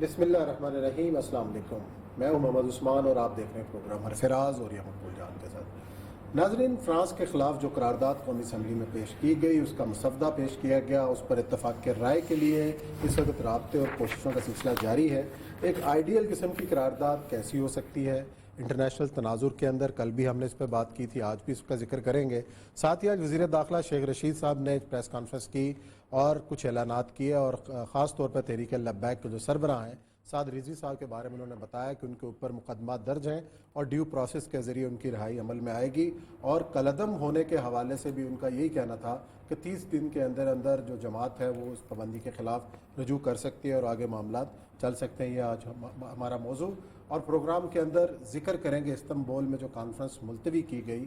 بسم اللہ الرحمن الرحیم. السلام علیکم. میں ہوں محمد عثمان اور آپ دیکھ رہے ہیں پروگرام حرفراز اور یہ مقبول جان کے ساتھ. ناظرین، فرانس کے خلاف جو قرارداد قومی اسمبلی میں پیش کی گئی، اس کا مسودہ پیش کیا گیا. اس پر اتفاق کے رائے کے لیے اس وقت رابطے اور کوششوں کا سلسلہ جاری ہے. ایک آئیڈیل قسم کی قرارداد کیسی ہو سکتی ہے انٹرنیشنل تناظر کے اندر؟ کل بھی ہم نے اس پہ بات کی تھی، آج بھی اس کا ذکر کریں گے. ساتھ ہی آج وزیر داخلہ شیخ رشید صاحب نے پریس کانفرنس کی اور کچھ اعلانات کیے، اور خاص طور پر تحریک لبیک کے جو سربراہ ہیں سعد رضوی صاحب کے بارے میں انہوں نے بتایا کہ ان کے اوپر مقدمات درج ہیں اور ڈیو پروسیس کے ذریعے ان کی رہائی عمل میں آئے گی. اور کالعدم ہونے کے حوالے سے بھی ان کا یہی کہنا تھا کہ 30 دن کے اندر اندر جو جماعت ہے وہ اس پابندی کے خلاف رجوع کر سکتی ہے اور آگے معاملات چل سکتے ہیں. یہ آج ہمارا موضوع اور پروگرام کے اندر ذکر کریں گے. استنبول میں جو کانفرنس ملتوی کی گئی،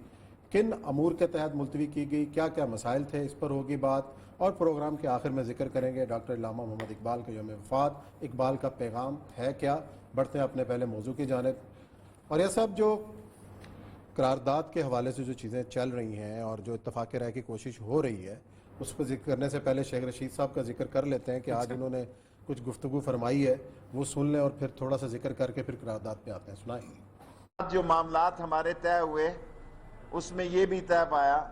کن امور کے تحت ملتوی کی گئی، کیا کیا مسائل تھے، اس پر ہوگی بات. اور پروگرام کے آخر میں ذکر کریں گے ڈاکٹر علامہ محمد اقبال کے یوم وفات. اقبال کا پیغام ہے کیا؟ بڑھتے ہیں اپنے پہلے موضوع کی جانب. اور یہ سب جو قرارداد کے حوالے سے جو چیزیں چل رہی ہیں اور جو اتفاق رائے کی کوشش ہو رہی ہے، اس پر ذکر کرنے سے پہلے شیخ رشید صاحب کا ذکر کر لیتے ہیں کہ آج انہوں نے کچھ گفتگو فرمائی ہے، وہ سن لیں اور پھر تھوڑا سا ذکر کر کے پھر قرارداد پہ آتے ہیں. سنائیں. جو معاملات ہمارے طے ہوئے اس میں یہ بھی طے پایا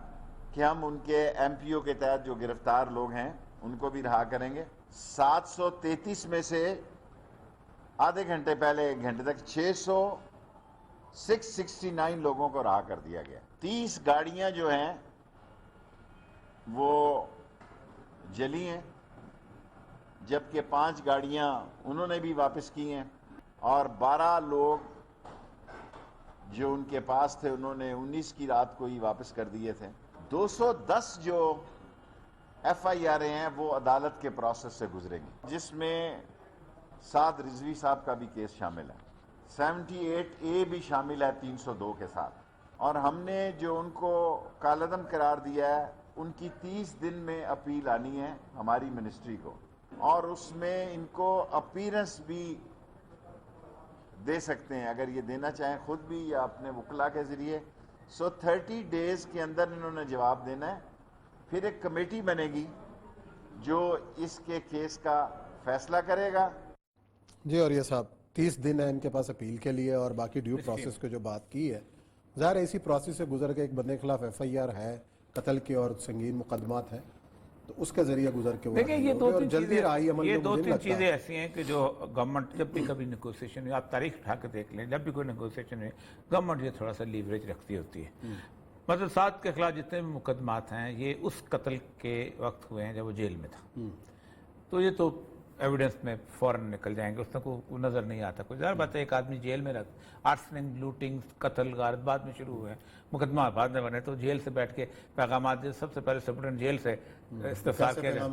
کہ ہم ان کے ایم پی او کے تحت جو گرفتار لوگ ہیں ان کو بھی رہا کریں گے. 733 میں سے آدھے گھنٹے پہلے 1 گھنٹے تک 669 لوگوں کو رہا کر دیا گیا. 30 گاڑیاں جو ہیں وہ جلی ہیں، جبکہ 5 گاڑیاں انہوں نے بھی واپس کی ہیں، اور 12 لوگ جو ان کے پاس تھے انہوں نے 19 کی رات کو ہی واپس کر دیے تھے. 210 جو ایف آئی آر ہیں وہ عدالت کے پروسیس سے گزریں گی، جس میں سعد رضوی صاحب کا بھی کیس شامل ہے. 78A بھی شامل ہے 302 کے ساتھ. اور ہم نے جو ان کو کالعدم قرار دیا ہے ان کی 30 دن میں اپیل آنی ہے ہماری منسٹری کو، اور اس میں ان کو اپیرنس بھی دے سکتے ہیں اگر یہ دینا چاہیں خود بھی یا اپنے وکلاء کے ذریعے. 30 ڈیز کے اندر انہوں نے جواب دینا ہے. پھر ایک کمیٹی بنے گی جو اس کے کیس کا فیصلہ کرے گا. جی، اور یہ صاحب 30 دن ہے ان کے پاس اپیل کے لیے، اور باقی ڈیو پروسیس کو جو بات کی ہے، ظاہر ہے اسی پروسیس سے گزر کے ایک بندے کے خلاف ایف آئی آر ہے، قتل کے اور سنگین مقدمات ہیں، تو اس کے ذریعے گزر کے وہ دیکھیں یہ دو تین چیزیں چیزیں ایسی ہیں کہ جو گورنمنٹ جب بھی کبھی نیگوسیشن، آپ تاریخ اٹھا کے دیکھ لیں، جب بھی کوئی نیگوسیشن ہے گورنمنٹ یہ تھوڑا سا لیوریج رکھتی ہوتی ہے. مطلب سعد کے خلاف جتنے بھی مقدمات ہیں یہ اس قتل کے وقت ہوئے ہیں جب وہ جیل میں تھا، تو یہ تو ایویڈنس میں فوراً نکل جائیں گے، اس میں کوئی نظر نہیں آتا. کوئی ظاہر بات ہے ایک آدمی جیل میں آرسننگ، لوٹنگ، قتل، غارت بعد میں شروع ہوئے ہیں، مقدمہ بعد میں بنے، تو جیل سے بیٹھ کے پیغامات سب سے پہلے سپرنٹینڈنٹ جیل سے استفسار کیا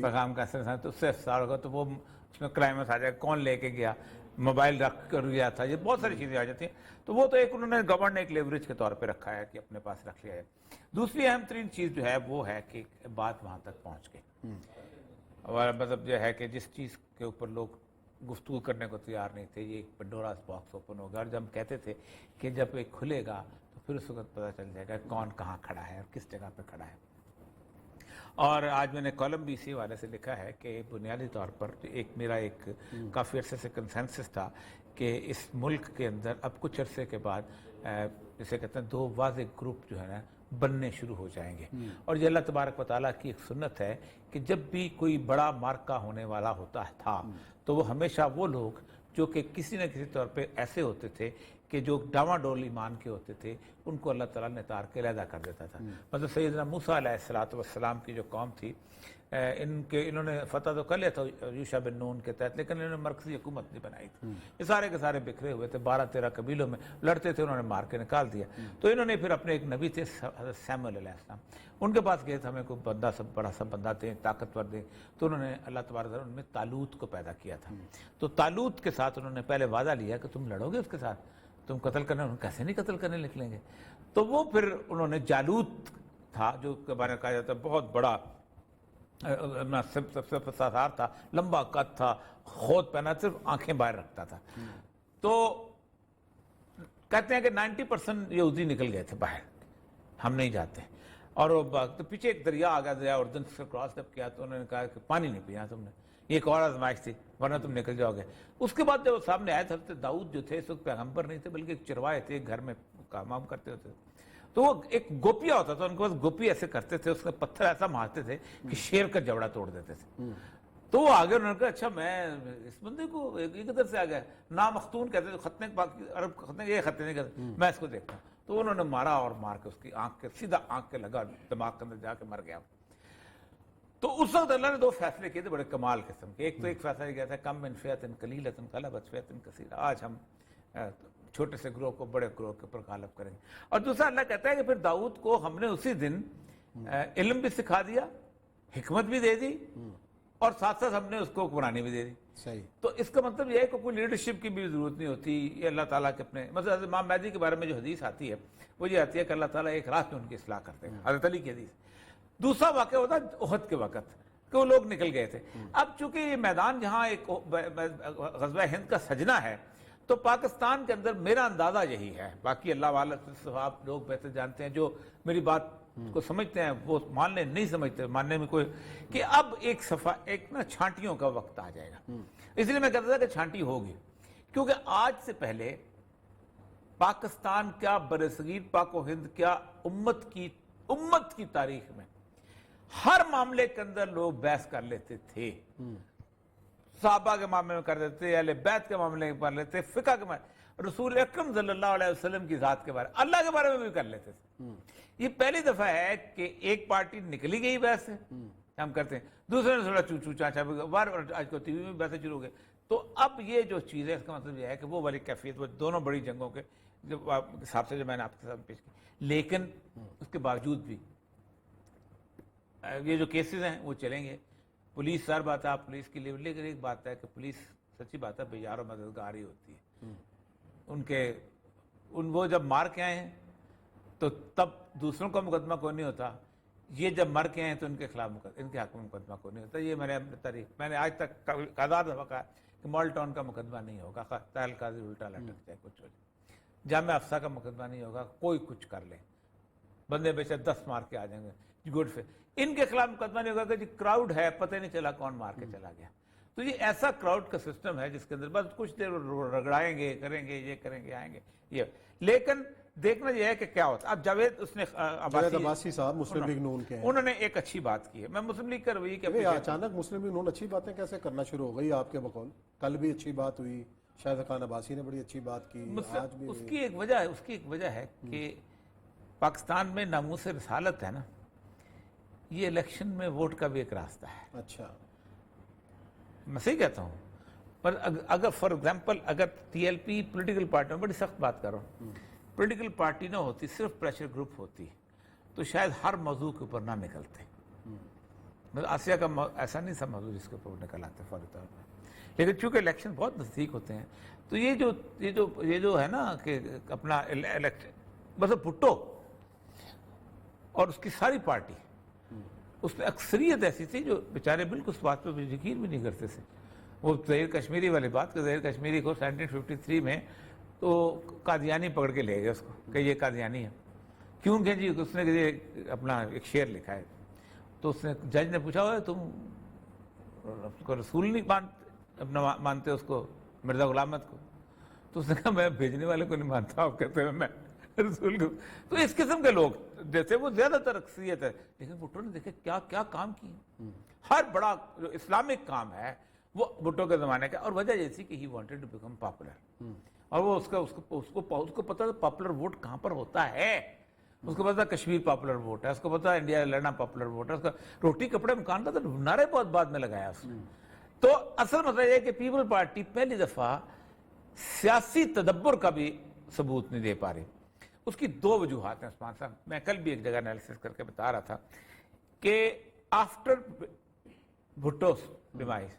پیغام کیسے رسانی، تو اس سے استفسار ہوگا تو وہ اس میں کرائمس آ جائے گا، کون لے کے گیا، موبائل رکھ کر گیا تھا، یہ بہت ساری چیزیں آ جاتی ہیں. تو وہ تو ایک انہوں نے گورنمنٹ نے ایک لیوریج کے طور پہ رکھا ہے کہ اپنے پاس رکھ لیا ہے. دوسری اہم ترین چیز جو ہے وہ ہے کہ بات وہاں تک پہنچ گئی، اور مطلب یہ ہے کہ جس چیز کے اوپر لوگ گفتگو کرنے کو تیار نہیں تھے، یہ ایک پنڈوراز باکس اوپن ہوگا. اور جب ہم کہتے تھے کہ جب ایک کھلے گا تو پھر اس وقت پتہ چل جائے گا کون کہاں کھڑا ہے اور کس جگہ پہ کھڑا ہے. اور آج میں نے کالم بھی اسی حوالے سے لکھا ہے کہ بنیادی طور پر میرا ایک کافی عرصے سے کنسنسس تھا کہ اس ملک کے اندر اب کچھ عرصے کے بعد جسے کہتے ہیں 2 واضح گروپ جو ہے نا بننے شروع ہو جائیں گے. اور یہ اللہ تبارک و تعالیٰ کی ایک سنت ہے کہ جب بھی کوئی بڑا مارکا ہونے والا ہوتا تھا تو وہ ہمیشہ وہ لوگ جو کہ کسی نہ کسی طور پہ ایسے ہوتے تھے کہ جو ڈاواڈول ایمان کے ہوتے تھے ان کو اللہ تعالیٰ نے تار کے علیحدہ کر دیتا تھا. مطلب سیدنا موسیٰ علیہ السلام کی جو قوم تھی، انہوں نے فتح تو کر لیا تھا یوشع بن نون کے تحت، لیکن انہوں نے مرکزی حکومت نہیں بنائی تھی. یہ سارے کے سارے بکھرے ہوئے تھے، 12-13 قبیلوں میں لڑتے تھے، انہوں نے مار کے نکال دیا. تو انہوں نے پھر اپنے ایک نبی تھے حضرت سیموئیل علیہ السلام، ان کے پاس گئے تھے ہمیں کوئی بندہ سب بڑا سا بندہ دیں، طاقتور دیں. تو انہوں نے اللہ تبارک وتعالیٰ ان میں طالوت کو پیدا کیا تھا. تو طالوت کے ساتھ انہوں نے پہلے وعدہ لیا کہ تم لڑو گے اس کے ساتھ، تم قتل کرنے، انہوں نے کیسے نہیں قتل کرنے نکلیں گے. تو وہ پھر انہوں نے جالوت تھا جو کے بارے میں کہا جاتا ہے بہت بڑا سب سے فسادار تھا، لمبا قد تھا، خود پہنا، صرف آنکھیں باہر رکھتا تھا. تو کہتے ہیں کہ 90% یہودی نکل گئے تھے باہر، ہم نہیں جاتے. اور وہ تو پیچھے ایک دریا آ گیا, دریا اردن سے کراس جب کیا تو انہوں نے کہا کہ پانی نہیں پینا تم نے, یہ ایک اور آزمائش تھی ورنہ تم نکل جاؤ گے. اس کے بعد جب وہ سامنے آئے تھے, حضرت داؤد جو تھے اس وقت پیغمبر نہیں تھے بلکہ ایک چروائے تھے, گھر میں کام وام کرتے ہوتے, تو وہ ایک گوپیا ہوتا تھا ان کے پاس, گوپی ایسے کرتے تھے, اس کا پتھر ایسا مارتے تھے کہ شیر کا جبڑا توڑ دیتے تھے. تو وہ آگے انہوں نے کہا اچھا میں اس بندے کو یہ کدھر سے آ گیا, نامختون کہتے تھے, ختنے عرب ختنے, یہ ختنے نہیں کہتے, میں اس کو دیکھتا ہوں. تو انہوں نے مارا اور مار کے اس کی آنکھ کے سیدھا آنکھ کے لگا, دماغ کے اندر جا کے مر گیا. تو اس وقت اللہ نے دو فیصلے کیے تھے بڑے کمال قسم کے. ایک تو ایک فیصلہ یہ کیا تھا, کم من فئۃ قلیلۃ غلبت فئۃ کثیرۃ, آج ہم چھوٹے سے گروہ کو بڑے گروہ کے اوپر غالب کریں گے. اور دوسرا اللہ کہتا ہے کہ پھر داؤد کو ہم نے اسی دن علم بھی سکھا دیا, حکمت بھی دے دی, اور ساتھ ساتھ ہم نے اس کو قرآن بھی دے دی. صحیح. تو اس کا مطلب یہ ہے کہ کوئی لیڈرشپ کی بھی ضرورت نہیں ہوتی. یہ اللہ تعالیٰ کے اپنے, مثلا امام مہدی کے بارے میں جو حدیث آتی ہے وہ یہ آتی ہے کہ اللہ تعالیٰ ایک رات میں ان کی اصلاح کرتے ہیں, حضرت علی کی حدیث. دوسرا واقعہ ہوتا ہے احد کے وقت کہ وہ لوگ نکل گئے تھے. اب چونکہ یہ میدان جہاں ایک غزوہ ہند کا سجنا ہے, تو پاکستان کے اندر میرا اندازہ یہی ہے, باقی اللہ والا آپ لوگ بہتر جانتے ہیں, جو میری بات کو سمجھتے ہیں وہ مان لیں, نہیں سمجھتے ماننے میں کوئی, کہ اب ایک ایک نا چھانٹیوں کا وقت آ جائے گا. اس لیے میں کہتا تھا کہ چھانٹی ہوگی, کیونکہ آج سے پہلے پاکستان کیا, برصغیر پاک و ہند کیا, امت کی تاریخ میں ہر معاملے کے اندر لوگ بحث کر لیتے تھے. صحابہ کے معاملے میں کر لیتے تھے, اہل بیت کے معاملے میں کر لیتے تھے, فقہ کے معاملے, رسول اکرم صلی اللہ علیہ وسلم کی ذات کے بارے, اللہ کے بارے میں بھی کر لیتے تھے. یہ پہلی دفعہ ہے کہ ایک پارٹی نکلی گئی بحث سے, ہم کرتے ہیں, دوسرے نے تھوڑا چوچو چاچا, بار بار آج کو ٹی وی میں بحثیں شروع ہو گئی. تو اب یہ جو چیز ہے اس کا مطلب یہ ہے کہ وہ والی کیفیت وہ دونوں بڑی جنگوں کے حساب سے جو میں نے آپ کے ساتھ پیش کی, لیکن اس کے باوجود بھی یہ جو کیسز ہیں وہ چلیں گے. پولیس ہر بات ہے, آپ پولیس کی لیے, لیکن ایک بات ہے کہ پولیس سچی بات ہے بیار و مددگار ہی ہوتی ہے. وہ جب مار کے آئے ہیں تو تب دوسروں کا مقدمہ کوئی نہیں ہوتا, یہ جب مر کے آئے ہیں تو ان کے خلاف ان کے حق میں مقدمہ کوئی نہیں ہوتا. یہ میں نے اپنی تاریخ, میں نے آج تک ہزار دفعہ کہا کہ مال ٹاؤن کا مقدمہ نہیں ہوگا, تحل قاضی الٹا لٹک جائے کچھ ہو جائے, جامعہ افسا کا مقدمہ نہیں ہوگا, کوئی کچھ کر لے, بندے بے شک 10 مار کے آ جائیں گے, گڈ فے, ان کے خلاف مقدمہ نہیں ہوگا کہ جی کراؤڈ ہے, پتہ نہیں چلا کون مار کے چلا گیا. تو یہ ایسا کراؤڈ کا سسٹم ہے جس کے اندر بس کچھ دیر رگڑائیں گے, کریں گے, یہ کریں گے, آئیں گے, یہ. لیکن دیکھنا یہ ہے کہ کیا ہوتا. اب جاوید اس نے عباسی صاحب مسلم لیگ نون کے ہیں, انہوں نے ایک اچھی بات کی ہے. میں مسلم لیگ کا رویے کہ اچانک مسلم لیگ نون اچھی باتیں کیسے کرنا شروع ہو گئی آپ کے بقول؟ کل بھی اچھی بات ہوئی, شاہد خان عباسی نے بڑی اچھی بات کی, آج بھی. اس کی ایک وجہ ہے کہ پاکستان میں ناموس رسالت ہے نا, یہ الیکشن میں ووٹ کا بھی ایک راستہ ہے. اچھا, میں صحیح کہتا ہوں. پر اگر فار ایگزامپل اگر T L P political party, میں بڑی سخت بات کر رہا ہوں, پولیٹیکل پارٹی نہ ہوتی, صرف پریشر گروپ ہوتی, تو شاید ہر موضوع کے اوپر نہ نکلتے. آسیہ کا ایسا نہیں سا موضوع جس کے اوپر نکل آتے فوری طور پر, لیکن چونکہ الیکشن بہت نزدیک ہوتے ہیں تو یہ جو ہے نا کہ اپنا الیکشن, بس بھٹو اور اس کی ساری پارٹی, اس میں اکثریت ایسی تھی جو بیچارے بالکل اس بات پہ یقین بھی نہیں کرتے تھے. وہ ظہیر کشمیری والی بات, کہ ظہیر کشمیری کو 1953 میں تو قادیانی پکڑ کے لے گئے اس کو کہ یہ قادیانی ہے. کیوں کہ جی اس نے اپنا ایک شعر لکھا ہے, تو اس نے جج نے پوچھا ہوا تم کو رسول نہیں مانتے اس کو, مرزا غلام احمد کو؟ تو اس نے کہا میں بھیجنے والے کو نہیں مانتا, آپ کہتے ہیں میں رسول کو. تو اس قسم کے لوگ جیسے وہ زیادہ تر اکثریت ہے, لیکن بھٹو نے دیکھے کیا کیا کام کیے. ہر بڑا جو اسلامک کام ہے وہ بھٹو کے زمانے کا, اور وجہ یہ تھی کہ he wanted to become popular, اور وہ اس کو پتا تھا پاپولر ووٹ کہاں پر ہوتا ہے. اس کو پتا کشمیر پاپولر ووٹ ہے, اس کو پتا انڈیا لڑنا پاپولر ووٹ ہے, اس کا روٹی کپڑے مکان کا تو نعرے بہت بعد میں لگایا اس نے. تو اصل مسئلہ یہ ہے کہ پیپل پارٹی پہلی دفعہ سیاسی تدبر کا بھی ثبوت نہیں دے پا رہی. اس کی دو وجوہات ہیں عثمان صاحب, میں کل بھی ایک جگہ انالیسس کر کے بتا رہا تھا کہ آفٹر بھٹو ڈیمائز,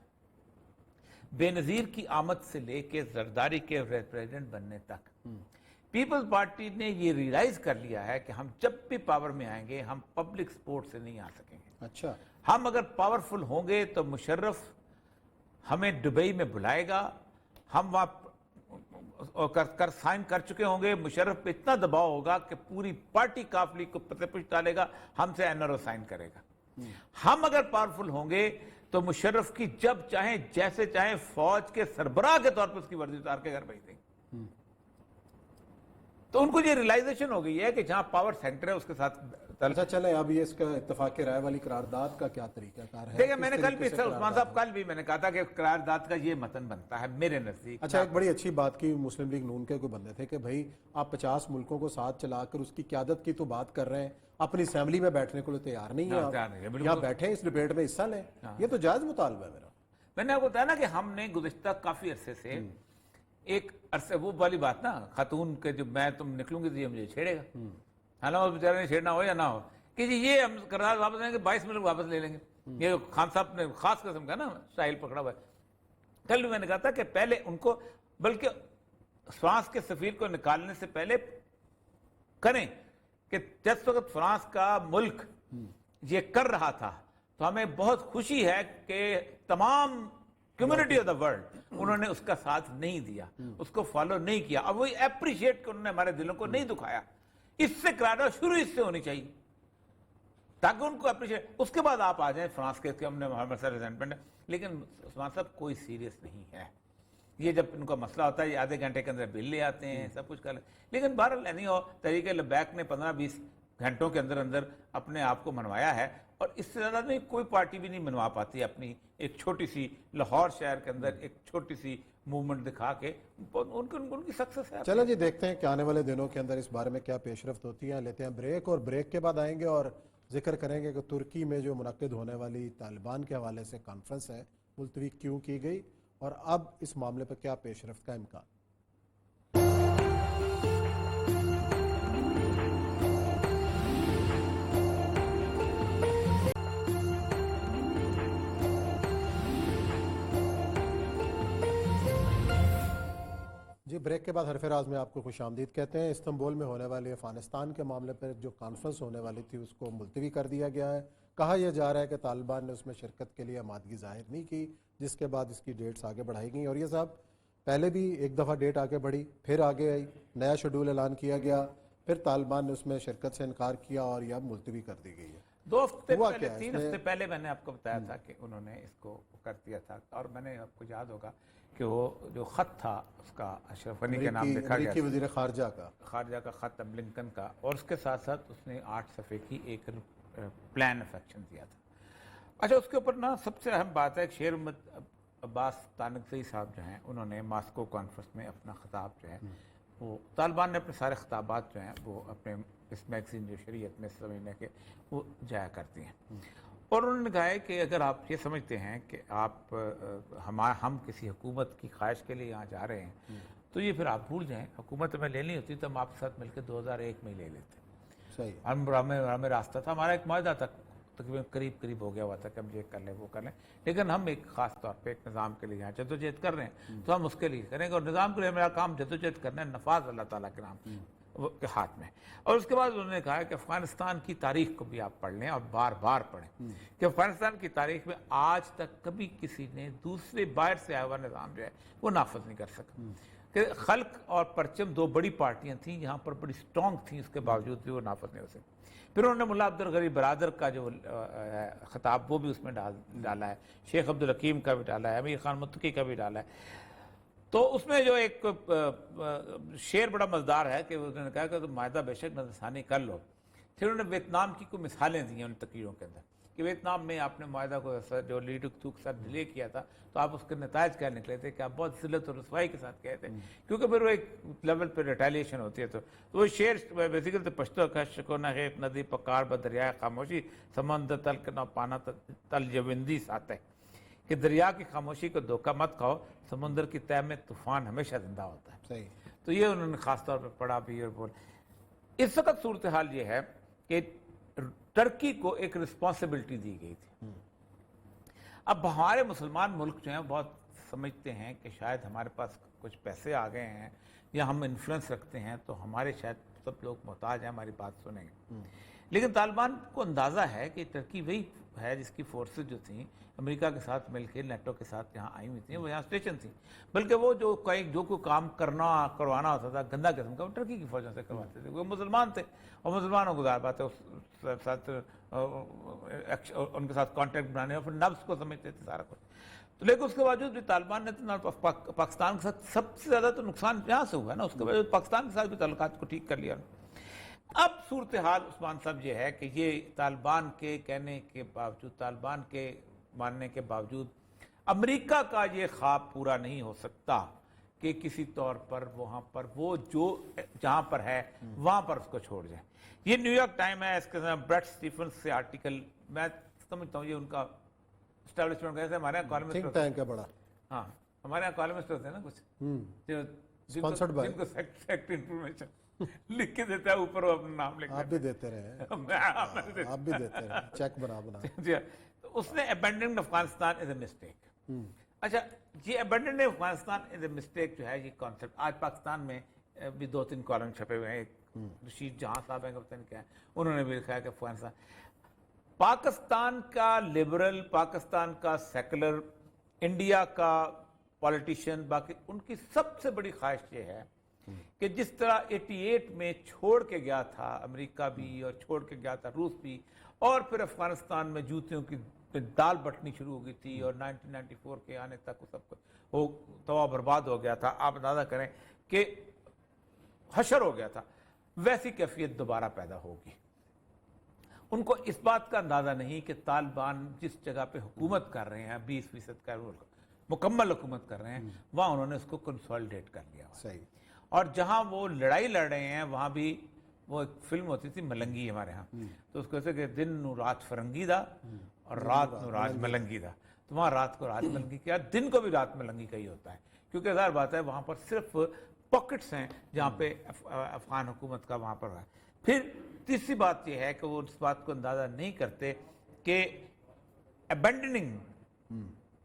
بے نظیر کی آمد سے لے کے زرداری کے پریزیڈنٹ بننے تک پیپلز پارٹی نے یہ ریلائز کر لیا ہے کہ ہم جب بھی پاور میں آئیں گے ہم پبلک سپورٹ سے نہیں آ سکیں گے. اچھا, ہم اگر پاورفل ہوں گے تو مشرف ہمیں دبئی میں بلائے گا, ہم وہاں کر سائن کر چکے ہوں گے، مشرف پہ اتنا دباؤ ہوگا کہ پوری پارٹی قافلے کو پتے پوچھ ڈالے گا، ہم سے NRO سائن کرے گا۔ ہم اگر پاورفل ہوں گے تو مشرف کی جب چاہیں جیسے چاہیں فوج کے سربراہ کے طور پر اس کی وردی اتار کے گھر بھیج دیں گے۔ تو ان کو یہ ریلائزیشن ہو گئی ہے کہ جہاں پاور سینٹر ہے اس کے ساتھ اچھا چلیں اب یہ اس کا اتفاق رائے والی قرارداد کا کیا طریقہ کار ہے؟ دیکھیں میں نے کل بھی عثمان صاحب کل بھی میں نے کہا تھا کہ قرارداد کا یہ متن بنتا ہے میرے نزدیک۔ اچھا ایک بڑی اچھی بات کی مسلم لیگ نون کے کوئی بندے تھے کہ بھائی آپ 50 ملکوں کو ساتھ چلا کر اس کی قیادت کی تو بات کر رہے ہیں، اپنی اسمبلی میں بیٹھنے کو تیار نہیں ہے، یا بیٹھیں اس ڈبیٹ میں حصہ لیں، یہ تو جائز مطالبہ ہے میرا۔ میں نے آپ کو بتایا نا کہ ہم نے گزشتہ کافی عرصے سے ایک عرصے وہ والی بات نا خاتون کے جو میں تم نکلوں گی تو یہ مجھے چھیڑے گا، حالانکہ بیچارے نے چھیڑنا ہو یا نہ ہو کہ جی یہ ہم قرارداد واپس لیں گے 22 منٹ واپس لے لیں گے۔ یہ خان صاحب نے خاص قسم کا نا اسٹائل پکڑا ہوا ہے۔ کل بھی میں نے کہا تھا کہ پہلے ان کو بلکہ فرانس کے سفیر کو نکالنے سے پہلے کریں کہ جس وقت فرانس کا ملک یہ کر رہا تھا تو ہمیں بہت خوشی ہے کہ تمام کمیونٹی آف دا ورلڈ انہوں نے اس کا ساتھ نہیں دیا، اس کو فالو نہیں کیا، اب وہی اپریشیٹ کہ انہوں نے ہمارے دلوں کو نہیں دکھایا۔ اس سے قرارداد شروع اس سے ہونی چاہیے تاکہ ان کو اپریشیٹ، اس کے بعد آپ آ جائیں فرانس کے ہم نے ہمارے ساتھ ریزنٹمنٹ ہے، لیکن عثمان صاحب کوئی سیریس نہیں ہے۔ یہ جب ان کا مسئلہ ہوتا ہے یہ آدھے گھنٹے کے اندر بل لے آتے ہیں، سب کچھ کر لیں، لیکن بہرحال نہیں ہو تحریک لبیک نے 15-20 گھنٹوں کے اندر اندر اپنے آپ کو منوایا ہے، اور اس سے زیادہ نہیں کوئی پارٹی بھی نہیں منوا پاتی اپنی ایک چھوٹی سی لاہور شہر کے اندر ایک چھوٹی سی موومنٹ دکھا کے ان کی سکسس ہے۔ چلیں جی دیکھتے ہیں کہ آنے والے دنوں کے اندر اس بارے میں کیا پیش رفت ہوتی ہے۔ لیتے ہیں بریک، اور بریک کے بعد آئیں گے اور ذکر کریں گے کہ ترکی میں جو منعقد ہونے والی طالبان کے حوالے سے کانفرنس ہے ملتوی کیوں کی گئی، اور اب اس معاملے پر کیا پیش رفت کا امکان۔ جی بریک کے بعد حرف راز میں آپ کو خوش آمدید کہتے ہیں۔ استنبول میں ہونے والے افغانستان کے معاملے پر جو کانفرنس ہونے والی تھی اس کو ملتوی کر دیا گیا ہے۔ کہا یہ جا رہا ہے کہ طالبان نے اس میں شرکت کے لیے آمادگی ظاہر نہیں کی، جس کے بعد اس کی ڈیٹس آگے بڑھائی گئیں، اور یہ صاحب پہلے بھی ایک دفعہ ڈیٹ آگے بڑھی، پھر آگے آئی، نیا شیڈول اعلان کیا گیا، پھر طالبان نے اس میں شرکت سے انکار کیا اور یہ اب ملتوی کر دی گئی ہے۔ 2 ہفتے پہلے 3 ہفتے پہلے میں نے آپ کو بتایا تھا کہ انہوں نے اس کو کر دیا تھا، اور میں نے آپ کو یاد ہوگا کہ وہ جو خط تھا اس کا اشرف غنی کے نام لکھا گیا، امریکی وزیر خارجہ کا خط بلنکن کا، اور اس کے ساتھ ساتھ اس نے 8 صفحے کی ایک پلان آف ایکشن دیا تھا۔ اچھا اس کے اوپر نا سب سے اہم بات ہے کہ شیر عباس تانکزئی صاحب جو ہیں انہوں نے ماسکو کانفرنس میں اپنا خطاب جو ہے وہ طالبان نے اپنے سارے خطابات جو ہیں وہ اپنے اس میگزین جو شریعت میں سمجھنے کے وہ جایا کرتی ہیں، اور انہوں نے کہا ہے کہ اگر آپ یہ سمجھتے ہیں کہ آپ ہم کسی حکومت کی خواہش کے لیے یہاں جا رہے ہیں تو یہ پھر آپ بھول جائیں، حکومت ہمیں لینی ہوتی تو ہم آپ کے ساتھ مل کے 2001 میں ہی لے لیتے۔ صحیح، ہمیں راستہ تھا، ہمارا ایک معاہدہ تھا، تقریباً قریب ہو گیا ہوا تھا کہ ہم یہ کر لیں وہ کر لیں، لیکن ہم ایک خاص طور پہ ایک نظام کے لیے یہاں جدوجہد کر رہے ہیں تو ہم اس کے لیے کریں گے، اور نظام کے لیے میرا کام جدوجہد کرنا ہے، نفاذ اللہ تعالیٰ کے نام کے ہاتھ میں۔ اور اس کے بعد انہوں نے کہا کہ افغانستان کی تاریخ کو بھی آپ پڑھ لیں اور بار بار پڑھیں کہ افغانستان کی تاریخ میں آج تک کبھی کسی نے دوسرے باہر سے آیا ہوا نظام جو ہے وہ نافذ نہیں کر سکا، کہ خلق اور پرچم 2 بڑی پارٹیاں تھیں یہاں پر بڑی سٹرونگ تھیں، اس کے باوجود بھی وہ نافذ نہیں ہو سکتی۔ پھر انہوں نے ملا عبدالغنی برادر کا جو خطاب وہ بھی اس میں ڈالا ہے، شیخ عبدالحکیم کا بھی ڈالا ہے، امیر خان متقی کا بھی ڈالا ہے۔ تو اس میں جو ایک شعر بڑا مزدار ہے کہ انہوں نے کہا کہ تم معاہدہ بے شک نظر ثانی کر لو۔ پھر انہوں نے ویتنام کی کوئی مثالیں دی ہیں ان تقریروں کے اندر کہ ویتنام میں آپ نے معاہدہ کو جو لی ٹک کے ساتھ ڈیلے کیا تھا تو آپ اس کے نتائج کیا نکلے تھے کہ آپ بہت ذلت اور رسوائی کے ساتھ کہے تھے، کیونکہ پھر وہ ایک لیول پہ ریٹیلیشن ہوتی ہے۔ تو وہ شعر بیسیکل تو پشتو کا شکو نہ ہے ندی پکار بدریائے خاموشی سمندر تل کے نہ پانا تل جوندی ساتھ ہے، کہ دریا کی خاموشی کو دھوکہ مت کھاؤ، سمندر کی تہ میں طوفان ہمیشہ زندہ ہوتا ہے۔ صحیح، تو یہ انہوں نے خاص طور پر پڑھا بھی اور بول۔ اس وقت صورتحال یہ ہے کہ ترکی کو ایک رسپانسبلٹی دی گئی تھی۔ اب ہمارے مسلمان ملک جو ہیں بہت سمجھتے ہیں کہ شاید ہمارے پاس کچھ پیسے آ گئے ہیں یا ہم انفلوئنس رکھتے ہیں تو ہمارے شاید سب لوگ محتاج ہیں، ہماری بات سنیں گے، لیکن طالبان کو اندازہ ہے کہ ٹرکی وہی ہے جس کی فورسز جو تھیں امریکہ کے ساتھ مل کے نیٹو کے ساتھ یہاں آئی ہوئی تھیں، وہ یہاں اسٹیشن تھیں، بلکہ وہ جو کوئی کام کروانا ہوتا تھا گندا قسم کا وہ ٹرکی کی فوجوں سے کرواتے تھے. وہ مسلمان تھے اور مسلمانوں کو ظاہر بات ہے اس ساتھ ان کے ساتھ کانٹیکٹ بنانے اور پھر نفس کو سمجھتے تھے سارا کچھ. تو لیکن اس کے باوجود بھی طالبان نے پاکستان کے ساتھ سب سے زیادہ تو نقصان یہاں سے ہوا ہے نا، اس کے باوجود پاکستان کے ساتھ بھی تعلقات کو ٹھیک کر لیا. اب صورتحال عثمان صاحب یہ ہے کہ یہ طالبان کے کہنے کے باوجود، طالبان کے ماننے کے باوجود امریکہ کا یہ خواب پورا نہیں ہو سکتا کہ کسی طور پر وہاں پر وہ جو جہاں پر ہے وہاں پر اس کو چھوڑ جائے. یہ نیو یارک ٹائم ہے، اس کے ساتھ بریٹ اسٹیفنس سے آرٹیکل، میں سمجھتا ہوں یہ ان کا اسٹیبلشمنٹ کیسے ہمارے یہاں تھنک ٹینک ہے بڑا. ہاں ہمارے یہاں کالمسٹ ہوتے ہیں نا کچھ جو جن کو سیکٹری انفارمیشن لکھ کے دیتا ہے اوپر وہ اپنا نام لکھ. آپ بھی دیتے رہے، آپ بھی دیتے رہے چیک بنا. جی تو اس نے abandoned Afghanistan is a mistake. اچھا یہ abandoned Afghanistan is a mistake جو ہے یہ کانسیپٹ آج پاکستان میں بھی 2-3 کالم چھپے ہوئے ہیں. ایک رشید جہاں صاحب ہیں کپتان کیا ہے، انہوں نے بھی لکھا ہے کہ پاکستان کا لبرل، پاکستان کا سیکولر، انڈیا کا پولیٹیشین، باقی ان کی سب سے بڑی خواہش یہ ہے کہ جس طرح 88 میں چھوڑ کے گیا تھا امریکہ بھی اور چھوڑ کے گیا تھا روس بھی، اور پھر افغانستان میں جوتیوں کی دال بٹنی شروع ہو گئی تھی اور 1994 کے آنے تک وہ سب کچھ وہ تباہ برباد ہو گیا تھا. آپ اندازہ کریں کہ حشر ہو گیا تھا. ویسی کیفیت دوبارہ پیدا ہوگی. ان کو اس بات کا اندازہ نہیں کہ طالبان جس جگہ پہ حکومت کر رہے ہیں 20% کا مکمل حکومت کر رہے ہیں، وہاں انہوں نے اس کو کنسولیڈیٹ کر لیا. صحیح. اور جہاں وہ لڑائی لڑ رہے ہیں وہاں بھی وہ ایک فلم ہوتی تھی ملنگی ہمارے ہاں، تو اس کو ایسے کہ دن نو رات فرنگی دا اور رات نو رات ملنگی دا. تو وہاں رات کو رات ملنگی کیا، دن کو بھی رات ملنگی کا ہی ہوتا ہے، کیونکہ ظاہر بات ہے وہاں پر صرف پاکٹس ہیں جہاں پہ افغان حکومت کا وہاں پر ہے. پھر تیسری بات یہ ہے کہ وہ اس بات کو اندازہ نہیں کرتے کہ abandoning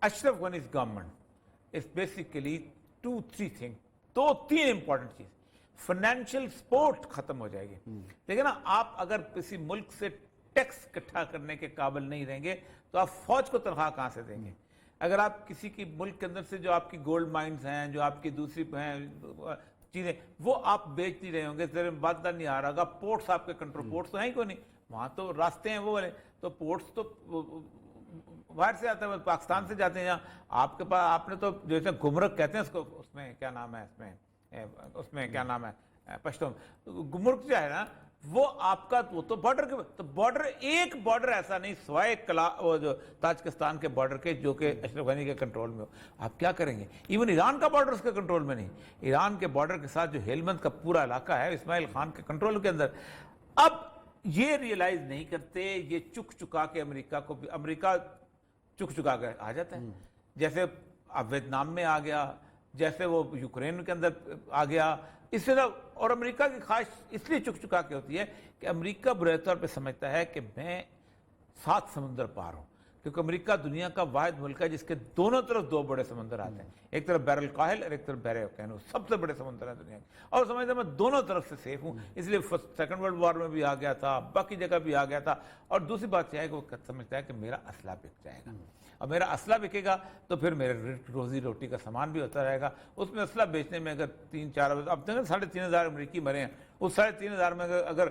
Ashraf Ghani's government is basically 2-3 thing, 2-3 important چیز. فائنینشیل سپورٹ ختم ہو جائے گی. دیکھیں نا، آپ اگر کسی ملک سے ٹیکس اکٹھا کرنے کے قابل نہیں رہیں گے تو آپ فوج کو تنخواہ کہاں سے دیں گے؟ اگر آپ کسی کی ملک کے اندر سے جو آپ کی گولڈ مائنز ہیں، جو آپ کی دوسری ہیں چیزیں، وہ آپ بیچ نہیں رہے ہوں گے، زیر بادہ نہیں آ رہا ہوگا، پورٹس آپ کے کنٹرول، پورٹس تو ہیں ہی کوئی نہیں وہاں، تو راستے ہیں وہ والے، تو پورٹس تو باہر سے آتے ہیں، پاکستان سے جاتے ہیں. جہاں آپ کے پاس آپ نے تو جیسے گمرک کہتے ہیں اس کو، اس میں کیا نام ہے، اس میں کیا نام ہے پشتو گمرک جو ہے نا، وہ آپ کا وہ تو بارڈر کے، تو بارڈر ایک بارڈر ایسا نہیں سوائے وہ جو تاجکستان کے بارڈر کے جو کہ اشرف غنی کے کنٹرول میں ہو. آپ کیا کریں گے؟ ایون ایران کا بارڈر اس کے کنٹرول میں نہیں. ایران کے بارڈر کے ساتھ جو ہیلمند کا پورا علاقہ ہے اسماعیل خان کے کنٹرول کے اندر. اب یہ ریئلائز نہیں کرتے، یہ چک چکا کے امریکہ کو بھی، امریکہ چک چکا کے آ جاتا ہے. جیسے اب ویتنام میں آ گیا، جیسے وہ یوکرین کے اندر آ گیا، اس طرح. اور امریکہ کی خواہش اس لیے چک چکا کے ہوتی ہے کہ امریکہ برے طور پہ سمجھتا ہے کہ میں 7 سمندر پار ہوں، کیونکہ امریکہ دنیا کا واحد ملک ہے جس کے دونوں طرف 2 بڑے سمندر آتے ہیں، ایک طرف بحر الکاہل اور ایک طرف بحر اوقیانوس، سب سے بڑے سمندر ہیں دنیا کے. اور سمجھتا میں دونوں طرف سے سیف ہوں، اس لیے سیکنڈ ورلڈ وار میں بھی آ گیا تھا، باقی جگہ بھی آ گیا تھا. اور دوسری بات یہ ہے کہ وہ سمجھتا ہے کہ میرا اسلحہ بک جائے گا، اور میرا اسلحہ بکے گا تو پھر میرے روزی روٹی کا سامان بھی ہوتا رہے گا. اس میں اسلحہ بیچنے میں اگر 3-4، اب دیکھیں 3,500 امریکی مرے ہیں، اس 3,500 میں اگر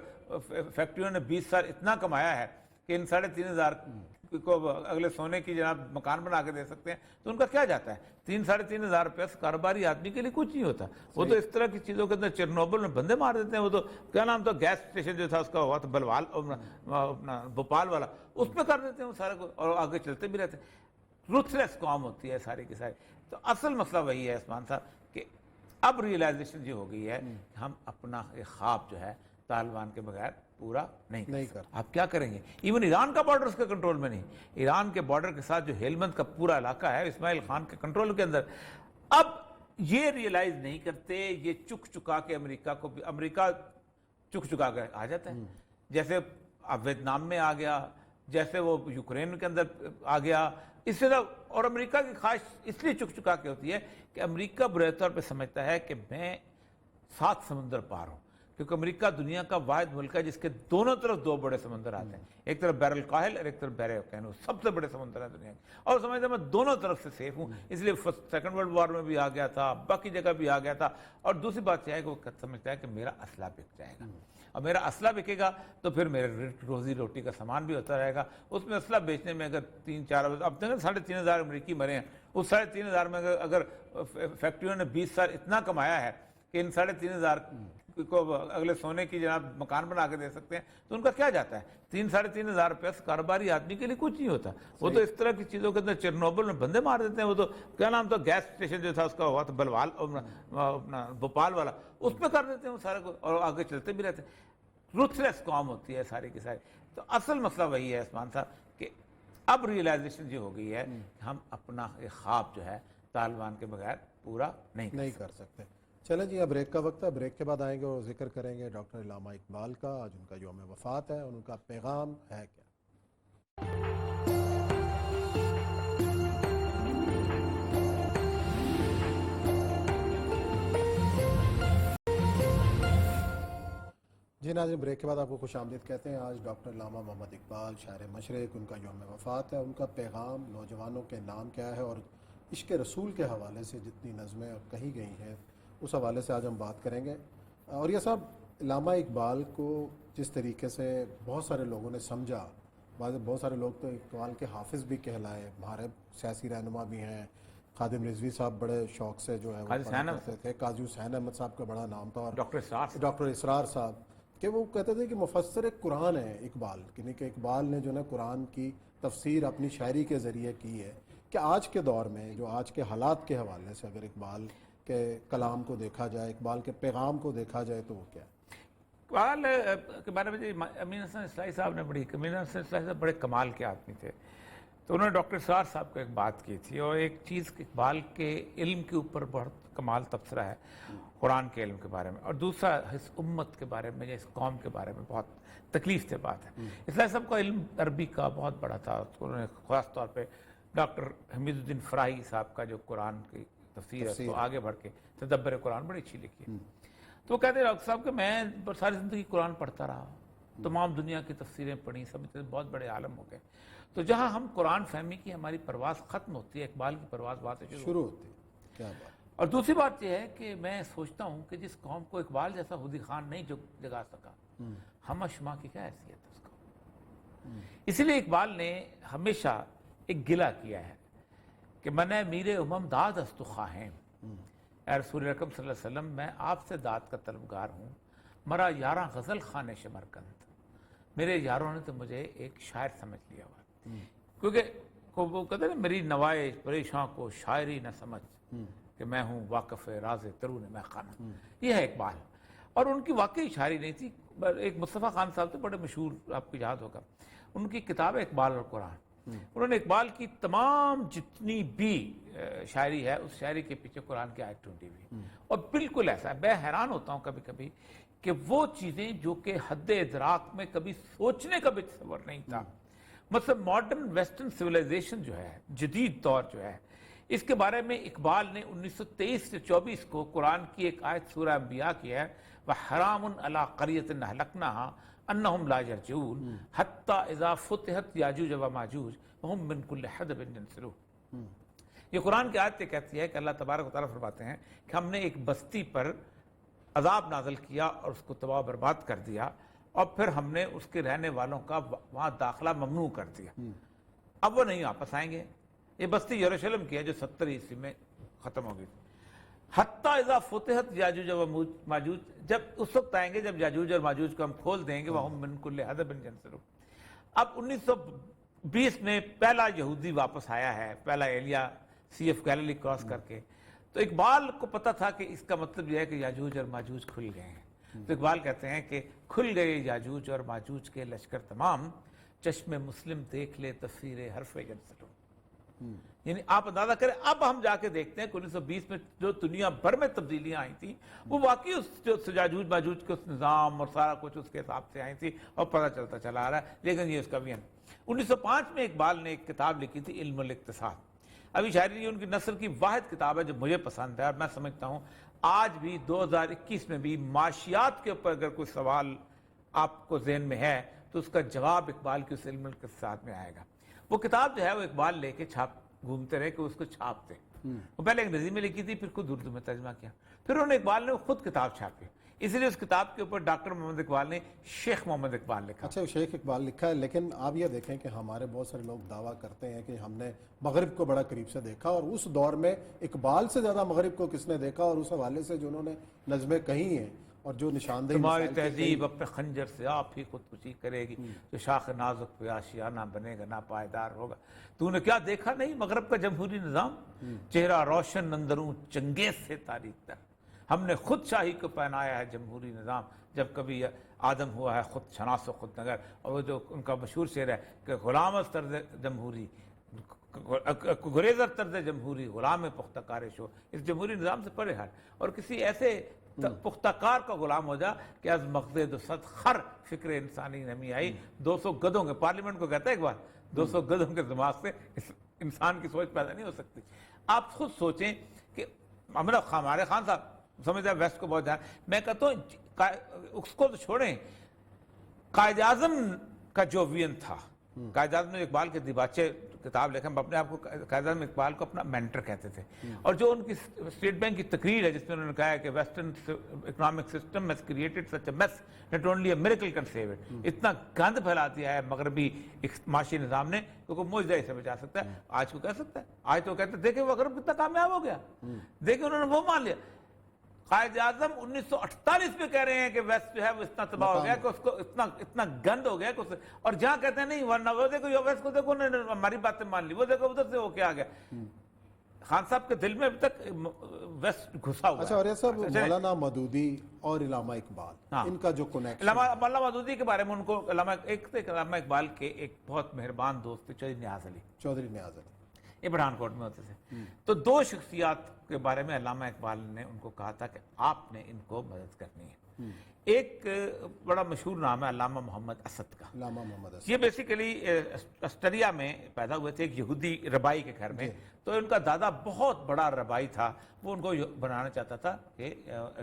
فیکٹریوں نے 20 سال اتنا کمایا ہے کہ ان 3,500 کو اگلے سونے کی جناب مکان بنا کے دے سکتے ہیں، تو ان کا کیا جاتا ہے؟ 3,500 روپیہ کاروباری آدمی کے لیے کچھ نہیں ہوتا. وہ تو اس طرح کی چیزوں کے اندر چرنوبل میں بندے مار دیتے ہیں. وہ تو کیا نام تھا، گیس اسٹیشن جو تھا اس کا ہوا تھا بلوال، اپنا بھوپال والا، اس میں کر دیتے ہیں وہ سارے کو، اور آگے چلتے بھی رہتے ہیں. روتھلیس قوم ہوتی ہے ساری کی ساری. تو اصل مسئلہ وہی ہے عثمان صاحب کہ اب ریئلائزیشن یہ ہو گئی ہے کہ ہم اپنا خواب جو ہے طالبان کے بغیر پورا نہیں کر. آپ کیا کریں گے؟ ایون ایران کا بارڈر اس کے کنٹرول میں نہیں. ایران کے بارڈر کے ساتھ جو ہیلمند کا پورا علاقہ ہے اسماعیل خان کے کنٹرول کے اندر. اب یہ ریئلائز نہیں کرتے، یہ چک چکا کے امریکہ کو بھی، امریکہ چک چکا کے آ جاتا ہے. جیسے اب ویتنام میں آ گیا، جیسے وہ یوکرین کے اندر آ گیا، اس طرح. اور امریکہ کی خواہش اس لیے چک چکا کے ہوتی ہے کہ امریکہ برے طور پہ سمجھتا ہے کہ میں 7 سمندر پار ہوں، کیونکہ امریکہ دنیا کا واحد ملک ہے جس کے دونوں طرف دو بڑے سمندر آتے ہیں، ایک طرف بحر الکاہل اور ایک طرف بحر اوقیانوس، سب سے بڑے سمندر ہیں دنیا کے، اور سمجھتا میں دونوں طرف سے سیف ہوں، اس لیے سیکنڈ ورلڈ وار میں بھی آ گیا تھا، باقی جگہ بھی آ گیا تھا۔ اور دوسری بات یہ ہے کہ وہ سمجھتا ہے کہ میرا اسلحہ بک جائے گا، اور میرا اسلحہ بکے گا تو پھر میرے روزی روٹی کا سامان بھی ہوتا رہے گا۔ اس میں اسلحہ بیچنے میں اگر 3-4 اب تک 3,500 امریکی مرے ہیں، اس 3,500 میں اگر فیکٹریوں نے 20 سال اتنا کمایا ہے کہ ان 3,500 کو اگلے سونے کی جناب مکان بنا کے دے سکتے ہیں، تو ان کا کیا جاتا ہے؟ 3,500 روپے کاروباری آدمی کے لیے کچھ نہیں ہوتا۔ وہ تو اس طرح کی چیزوں کے اندر چرنوبل میں بندے مار دیتے ہیں۔ وہ تو کیا نام تھا گیس اسٹیشن جو تھا اس کا ہوا تھا بلوال اپنا بھوپال والا، اس پہ کر دیتے ہیں وہ سارے کو، اور آگے چلتے بھی رہتے ہیں۔ روتھلیس قوم ہوتی ہے ساری کی ساری۔ تو اصل مسئلہ وہی ہے عثمان صاحب کہ اب ریئلائزیشن یہ ہو گئی ہے کہ ہم اپنا خواب جو ہے طالبان کے بغیر پورا نہیں کر سکتے۔ چلیں جی، اب بریک کا وقت ہے، بریک کے بعد آئیں گے اور ذکر کریں گے ڈاکٹر علامہ اقبال کا۔ آج ان کا یوم وفات ہے، ان کا پیغام ہے کیا؟ جی ناظرین، بریک کے بعد آپ کو خوش آمدید کہتے ہیں۔ آج ڈاکٹر علامہ محمد اقبال شاعر مشرق، ان کا یوم وفات ہے۔ ان کا پیغام، نوجوانوں کے نام کیا ہے، اور عشق رسول کے حوالے سے جتنی نظمیں کہی گئی ہیں اس حوالے سے آج ہم بات کریں گے۔ اور یہ صاحب، علامہ اقبال کو جس طریقے سے بہت سارے لوگوں نے سمجھا، بہت سارے لوگ تو اقبال کے حافظ بھی کہلائے، ہمارے سیاسی رہنما بھی ہیں۔ خادم رضوی صاحب بڑے شوق سے جو ہے وہ پڑھا کرتے تھے، قاضی حسین احمد صاحب کا بڑا نام تھا، اور ڈاکٹر اسرار صاحب کہ وہ کہتے تھے کہ مفسر قرآن ہے اقبال، یعنی کہ اقبال نے جو ہے قرآن کی تفسیر اپنی شاعری کے ذریعے کی ہے۔ کہ آج کے دور میں جو آج کے حالات کے حوالے سے اگر اقبال کے کلام کو دیکھا جائے، اقبال کے پیغام کو دیکھا جائے تو وہ کیا ہے؟ اقبال کے بارے میں امین حسن اصلاحی صاحب نے امین حسن اصلاحی صاحب بڑے کمال کے آدمی تھے، تو انہوں نے ڈاکٹر اسرار صاحب کو ایک بات کی تھی، اور ایک چیز اقبال کے علم کے اوپر بہت کمال تبصرہ ہے قرآن کے علم کے بارے میں، اور دوسرا اس امت کے بارے میں یا اس قوم کے بارے میں بہت تکلیف سے بات ہے۔ اصلاحی صاحب کا علم عربی کا بہت بڑا تھا، انہوں نے خاص طور پہ ڈاکٹر حمید الدین فراہی صاحب کا جو قرآن کی تفسیر ہے اس کو آگے بڑھ کے تدبر قرآن بڑی اچھی لکھی ہے۔ تو وہ کہتے ہیں ڈاکٹر صاحب کہ میں ساری زندگی قرآن پڑھتا رہا، تمام دنیا کی تفسیریں پڑھی، سب بہت بڑے عالم ہو گئے، تو جہاں ہم قرآن فہمی کی ہماری پرواز ختم ہوتی ہے، اقبال کی پرواز وہاں سے شروع ہوتی ہے۔ کیا بات! اور دوسری بات یہ ہے کہ میں سوچتا ہوں کہ جس قوم کو اقبال جیسا ہودی خان نہیں جگا سکا، ہمہ شمع کی کیا حیثیت ہے اس کو؟ اسی لیے اقبال نے ہمیشہ ایک گلہ کیا ہے کہ من میر امم داد است تو خواہم، اے رسول اکرم صلی اللہ علیہ وسلم میں آپ سے داد کا طلبگار ہوں، مرا یاراں غزل خانے شمرکند، میرے یاروں نے تو مجھے ایک شاعر سمجھ لیا ہوا، کیونکہ وہ کہتے ہیں میری نوائے پریشاں کو شاعری نہ سمجھ کہ میں ہوں واقف راز ترون میں خانہ، یہ ہے اقبال۔ اور ان کی واقعی شاعری نہیں تھی، ایک مصطفیٰ خان صاحب تھے بڑے مشہور، آپ کو یاد ہوگا، ان کی کتاب ہے اقبال اور قرآن، انہوں نے اقبال کی تمام جتنی بھی شاعری ہے اس شاعری کے پیچھے قرآن کی آیت ڈھونڈی ہوئی، اور بالکل ایسا ہے، میں حیران ہوتا ہوں کبھی کبھی کہ وہ چیزیں جو کہ حد ادراک میں کبھی سوچنے کا بھی تصور نہیں تھا، مطلب ماڈرن ویسٹرن سویلائزیشن جو ہے، جدید دور جو ہے، اس کے بارے میں اقبال نے 1923 سے 24 کو قرآن کی ایک آیت سورہ انبیاء کی ہے، وَحَرَامٌ عَلَىٰ قَرْيَةٍ أَهْلَكْنَاهَا أَنَّهُمْ لَا يَرْجِعُونَ حَتَّىٰ إِذَا فُتِحَتْ يَأْجُوجَ وَمَأْجُوجَ وَهُمْ مِنْ كُلِّ حَدَبٍ يَنْسِلُونَ۔ یہ قرآن کی آیت کہتی ہے کہ اللہ تبارک و تعالیٰ فرماتے ہیں کہ ہم نے ایک بستی پر عذاب نازل کیا اور اس کو تباہ و برباد کر دیا، اور پھر ہم نے اس کے رہنے والوں کا وہاں داخلہ ممنوع کر دیا، اب وہ نہیں واپس آئیں گے۔ یہ بستی یروشلم کی ہے جو 70 عیسوی میں ختم ہو گئی۔ حتیٰ اذا فتحت یاجوج و ماجوج، جب اس وقت آئیں گے جب یاجوج اور ماجوج کو ہم کھول دیں گے، وَهُمْ مِنْ كُلِّ حَدَبٍ يَنْسِلُونَ۔ اب 1920 میں پہلا یہودی واپس آیا ہے، پہلا ایلیا سی ایف گیلیلی کراس کر کے، تو اقبال کو پتا تھا کہ اس کا مطلب یہ ہے کہ یاجوج اور ماجوج کھل گئے ہیں، تو اقبال کہتے ہیں کہ کھل گئے یاجوج اور ماجوج کے لشکر تمام، چشم مسلم دیکھ لے تفسیر حرف ینسلون۔ یعنی آپ اندازہ کریں، اب ہم جا کے دیکھتے ہیں کہ 1920 میں جو دنیا بھر میں تبدیلیاں آئی تھیں وہ واقعی اس جو یاجوج ماجوج کے اس نظام اور سارا کچھ اس کے حساب سے آئی تھی، اور پتہ چلتا چلا آ رہا ہے، لیکن یہ اس کا بھی ہے۔ 1905 میں اقبال نے ایک کتاب لکھی تھی علم الاقتصاد، ابھی شاعری ان کی نثر کی واحد کتاب ہے جو مجھے پسند ہے، اور میں سمجھتا ہوں آج بھی 2021 میں بھی معاشیات کے اوپر اگر کوئی سوال آپ کو ذہن میں ہے تو اس کا جواب اقبال کی اس علم کے ساتھ میں آئے گا۔ وہ کتاب جو ہے وہ اقبال لے کے گھومتے رہے کہ اس کو چھاپتے، وہ پہلے انگریزی میں لکھی تھی، پھر خود اردو میں ترجمہ کیا، پھر انہوں نے اقبال نے خود کتاب چھاپی، اس لیے اس کتاب کے اوپر ڈاکٹر محمد اقبال نے شیخ محمد اقبال لکھا۔ اچھا شیخ اقبال لکھا ہے، لیکن آپ یہ دیکھیں کہ ہمارے بہت سارے لوگ دعویٰ کرتے ہیں کہ ہم نے مغرب کو بڑا قریب سے دیکھا، اور اس دور میں اقبال سے زیادہ مغرب کو کس نے دیکھا، اور اس حوالے سے جو انہوں نے نظمیں کہی ہیں اور جو نشاندہی تمہاری مسائل کی تہذیب اپنے خنجر سے آپ ہی خودکشی کرے گی، جو شاخ نازک پہ آشیانہ بنے گا نہ پائیدار ہوگا۔ تو نے کیا دیکھا نہیں مغرب کا جمہوری نظام، چہرہ روشن اندروں چنگیز سے تاریخ تر، ہم نے خود شاہی کو پہنایا ہے جمہوری نظام، جب کبھی آدم ہوا ہے خود شناس و خود نگر۔ اور وہ جو ان کا مشہور شعر ہے کہ غلام از طرز جمہوری، گریزر طرز جمہوری، غلام پختہ کار شو، اس جمہوری نظام سے پرے ہٹ اور کسی ایسے پختہ کار کا غلام ہو جا کہ از مغز دو صد خر فکر انسانی نمی آئی۔ 200 گدھوں کے، پارلیمنٹ کو کہتا ہے ایک بار، 200 گدھوں کے دماغ سے انسان کی سوچ پیدا نہیں ہو سکتی۔ آپ خود سوچیں کہ ہمارے خان صاحب سمجھتے ہیں ویسٹ کو بہت جانا، میں کہتا ہوں اس کو تو چھوڑیں، قائد اعظم کا جو وین تھا، قائد اعظم نے اقبال کے دیباچے کتاب لکھا، اپنے آپ کو قائد اعظم اقبال کو اپنا مینٹر کہتے تھے، اور جو ان کی اسٹیٹ بینک کی تقریر ہے جس میں انہوں نے کہا ہے کہ western economic system has created such a mess not only a miracle can save it، اتنا گند پھیلا دیا ہے مغربی معاشی نظام نے کہ کوئی معجزہ اسے بچا سکتا ہے۔ آج کو کہہ سکتا ہے، آج تو کہتے ہیں دیکھیں مغرب کتنا کامیاب ہو گیا، دیکھیں انہوں نے وہ مان لیا۔ قائد اعظظم 1948 میں کہہ رہے ہیں کہ ویسٹ جو ہے وہ اتنا تباہ ہو گیا کہ اس کو اتنا گند ہو گیا کہ اور جہاں کہتے ہیں نہیں ورنہ وہ دیکھو ویسٹ کو دیکھو انہوں نے ہماری باتیں مان لی، وہ دیکھو ادھر سے وہ کیا آ گیا۔ خان صاحب کے دل میں ابھی تک ویسٹ گھسا ہوا ہے۔ اچھا، اور یہ سب مولانا مودودی اور علامہ اقبال، ان کا جو کنیکشن، علامہ مودودی کے بارے میں ان کو علامہ اقبال کے ایک بہت مہربان دوست تھے چودھری نیاز علی، یہ پٹھان کوٹ میں ہوتے تھے۔ تو دو شخصیات کے بارے میں علامہ اقبال نے ان کو کہا تھا کہ آپ نے ان کو مدد کرنی ہے۔ ایک بڑا مشہور نام ہے علامہ محمد اسد کا۔ علامہ محمد اسد یہ بیسیکلی آسٹریا میں پیدا ہوئے تھے ایک یہودی ربائی کے گھر میں، تو ان کا دادا بہت بڑا ربائی تھا، وہ ان کو بنانا چاہتا تھا کہ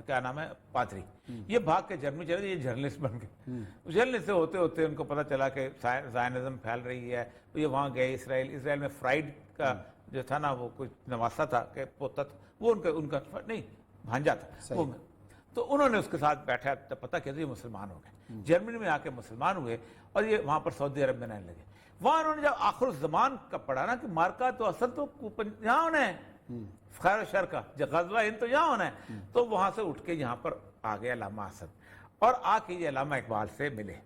کیا نام ہے پادری۔ یہ بھاگ کے جرمنی چلے گئے، یہ جرنلسٹ بن گئے۔ جرنلسٹ سے ہوتے ہوتے ان کو پتہ چلا کہ زائنزم پھیل رہی ہے، یہ وہاں گئے اسرائیل میں فرائیڈ کا جو تھا نا وہ کوئی نواسا تھا کہ پوتا تھا، وہ ان کا نہیں بھانجا تھا وہ، تو انہوں نے اس کے ساتھ بیٹھا، پتہ کیا یہ مسلمان ہو گئے، جرمنی میں آ کے مسلمان ہوئے، اور یہ وہاں پر سعودی عرب میں رہنے لگے۔ وہاں انہوں نے جب آخر الزمان کا پڑھا نا کہ مارکا تو اصل تو یہاں ہونا ہے، خیر و شر کا غزوہ ہند تو یہاں ہونا ہے، تو وہاں سے اٹھ کے یہاں پر آ گئے علامہ اسد، اور آ کے یہ علامہ اقبال سے ملے۔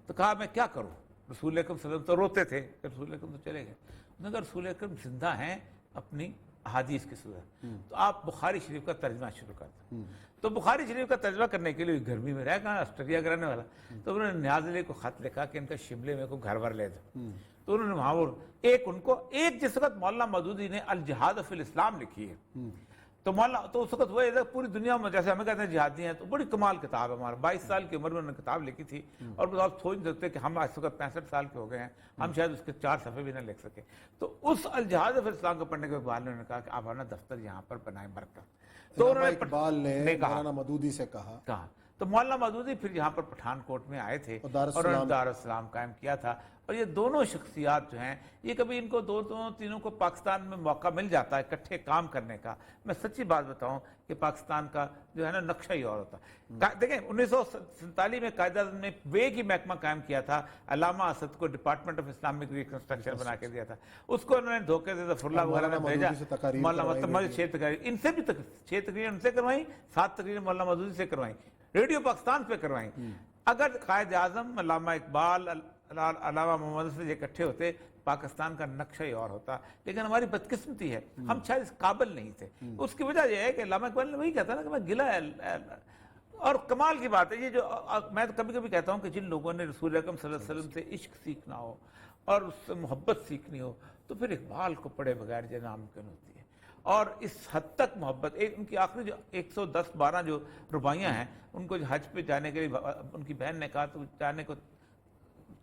تو کہا میں کیا کروں، رسول اکرم صلی اللہ علیہ وسلم تو روتے تھے کہ رسول اکرم تو چلے گئے، مگر رسول اکرم زندہ ہیں اپنی احادیث کی صورت، تو آپ بخاری شریف کا ترجمہ شروع کر دیں۔ تو بخاری شریف کا ترجمہ کرنے کے لیے گرمی میں رہ گا آسٹریلیا کا رہنے والا، تو انہوں نے نیاز علی کو خط لکھا کہ ان کا شملے میں کو گھر ور لے دو، تو انہوں نے وہاں ایک جس وقت مولانا مودودی نے الجہاد فی الاسلام لکھی ہے، تو اس وقت وہ پوری دنیا میں جیسے ہمیں کہتے ہیں جہادی ہیں، تو بڑی کمال کتاب ہے ہمارا، 22 سال کی عمر میں انہوں نے کتاب لکھی تھی، اور آپ سوچ نہیں سکتے کہ ہم اس وقت 65 سال کے ہو گئے ہیں، ہم شاید اس کے 4 صفحے بھی نہ لکھ سکے۔ تو اس الجہاد فی الاسلام کو پڑھنے کے بعد انہوں نے کہا کہ آپ اپنا دفتر یہاں پر بنائیں مرکز، تو انہوں نے اقبال نے مولانا مودودی سے کہا، تو مولانا مودودی پھر یہاں پر پٹھان کوٹ میں آئے تھے اور انہوں نے دارالسلام قائم کیا تھا۔ اور یہ دونوں شخصیات جو ہیں، یہ کبھی ان کو تینوں کو پاکستان میں موقع مل جاتا ہے اکٹھے کام کرنے کا، میں سچی بات بتاؤں کہ پاکستان کا جو ہے نا نقشہ ہی اور ہوتا۔ دیکھیں 1947 میں قائد اعظم نے ایک ہی محکمہ قائم کیا تھا، علامہ اسد کو ڈپارٹمنٹ آف اسلامک ریکنسٹرکشن بنا کے دیا تھا، اس کو انہوں نے دھوکے سے ظفر اللہ وغیرہ میں بھیجا، مولانا 6 تقریر ان سے بھی 6 تقریریں ان سے کروائیں، 7 تقریریں مولانا مودودی سے کروائیں، ریڈیو پاکستان پہ کروائیں۔ اگر قائد اعظم علامہ اقبال علامہ محمد سے یہ اکٹھے ہوتے، پاکستان کا نقشہ ہی اور ہوتا، لیکن ہماری بدقسمتی ہے ہم شاید اس قابل نہیں تھے۔ اس کی وجہ یہ ہے کہ علامہ اقبال نے وہی کہتا نا کہ میں گلا ہے، اور کمال کی بات ہے یہ جو میں کبھی کبھی کہتا ہوں کہ جن لوگوں نے رسول اکرم صلی اللہ علیہ وسلم سے عشق سیکھنا ہو اور اس سے محبت سیکھنی ہو، تو پھر اقبال کو پڑھے بغیر یہ ناممکن ہوتی ہے۔ اور اس حد تک محبت، ان کی آخری جو 110-12 جو رباعیاں ہیں، ان کو حج پہ جانے کے لیے ان کی بہن نے کہا تو جانے کو